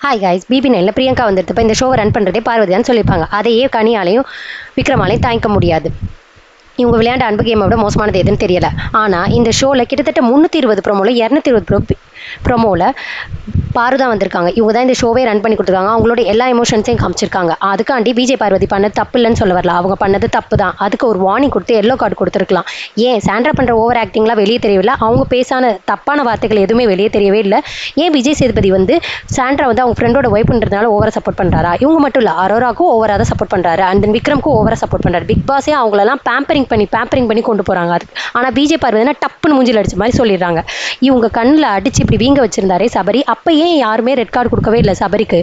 Hi guys, BB9ல Priyanka வந்துட்டு இந்த ஷோவை ரன் பண்ணுறதே பார்வதியான்னு சொல்லியிருப்பாங்க. அதையே கனியாலையும் விக்ரமாலையும் தாங்கிக்க முடியாது. இவங்க விளையாண்ட அன்பு கேமை விட மோசமானது எதுன்னு தெரியல. ஆனால் இந்த ஷோவில் கிட்டத்தட்ட 320 ப்ரோமோவில் 220 ப்ரோமோவில் பாரு தான் வந்திருக்காங்க. இவங்க தான் இந்த ஷோவே ரன் பண்ணி கொடுத்துருக்காங்க. அவங்களோட எல்லா எமோஷன்ஸையும் காமிச்சிருக்காங்க. அதுக்காண்டி விஜய் பார்வதி பண்ணது தப்பு இல்லைன்னு சொல்ல வரல. அவங்க பண்ணது தப்பு தான். அதுக்கு ஒரு வார்னிங் கொடுத்து எல்லோ கார்டு கொடுத்துருக்கலாம். ஏன் சாண்ட்ரா பண்ணுற ஓவர் ஆக்டிங்லாம் வெளியே தெரியவில்லை. அவங்க பேசான தப்பான வார்த்தைகள் எதுவுமே வெளியே தெரியவே இல்லை. ஏன் விஜய் சேதுபதி சாண்ட்ரா அவங்க ஃப்ரெண்டோட ஒய்ஃப்ன்றதுனால ஓவராக சப்போர்ட் பண்ணுறாரா? இவங்க மட்டும் இல்லை, அரோராக்கும் ஓவராக தான் சப்போர்ட் பண்ணுறாரு. அண்ட் தென் விக்ரம்க்கும் ஓவராக சப்போர்ட் பண்ணுறாரு. பிக் பாஸே அவங்களெல்லாம் பேம்பரிங் பண்ணி கொண்டு போகிறாங்க. அதுக்கு ஆனால் விஜய் பார்வதினா டப்புன்னு மூஞ்சில் அடிச்ச மாதிரி சொல்லிடுறாங்க. இவங்க கண்ணில் அடிச்சு இப்படி வீங்க வச்சிருந்தாரே சபரி, அப்போ ஏன் யாருமே ரெட் கார்டு கொடுக்கவே இல்லை சபரிக்கு?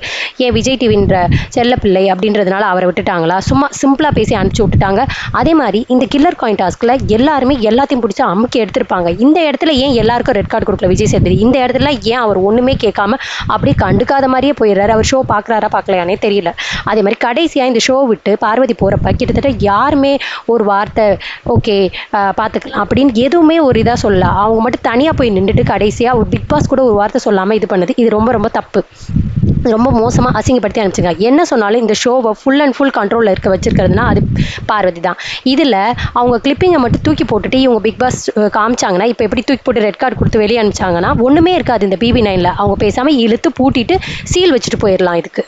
ஏன் விஜய் டிவின்ற செல்ல பிள்ளை அப்படின்றதுனால அவரை விட்டுட்டாங்களா? சும்மா சிம்பிளாக பேசி அனுப்பிச்சி விட்டுட்டாங்க. அதே மாதிரி இந்த கில்லர் காயின் டாஸ்கில் எல்லாருமே எல்லாத்தையும் பிடிச்சி அமுக்கி எடுத்திருப்பாங்க. இந்த இடத்துல ஏன் எல்லாருக்கும் ரெட் கார்டு கொடுக்கல விஜய் சேதுபதி? இந்த இடத்துல ஏன் அவர் ஒன்றுமே கேட்காம அப்படியே கண்டுக்காத மாதிரியே போயிடுறாரு? அவர் ஷோ பார்க்குறாரா பார்க்கலையானே தெரியல. அதே மாதிரி கடைசியாக இந்த ஷோ விட்டு பார்வதி போகிறப்ப கிட்டத்தட்ட யாருமே ஒரு வார்த்தை ஓகே பார்த்துக்கலாம் அப்படின்னு எதுவுமே ஒரு இதாக சொல்ல. அவங்க மட்டும் தனியாக போய் நின்றுட்டு கடைசியாக ஒரு பிக் பாஸ் கூட ஒரு வார்த்தை சொல்லாமல் இது பண்ணுது. இது ரொம்ப ரொம்ப தப்பு. ரொம்ப மோசமாக அசிங்கப்படுத்தி அனுப்பிச்சுங்க. என்ன சொன்னாலும் இந்த ஷோவை ஃபுல் அண்ட் ஃபுல் கண்ட்ரோலில் இருக்க வச்சிருக்கிறதுனா அது பார்வதி தான். இதில் அவங்க கிளிப்பிங்கை மட்டும் தூக்கி போட்டுட்டு இவங்க பிக் பாஸ் காமிச்சாங்கன்னா, இப்போ எப்படி தூக்கி போட்டு ரெட் கார்டு கொடுத்து வெளியே அனுப்பிச்சாங்கன்னா ஒன்றுமே இருக்காது. இந்த BB9ல அவங்க பேசாமல் இழுத்து பூட்டிட்டு சீல் வச்சுட்டு போயிடலாம். இதுக்கு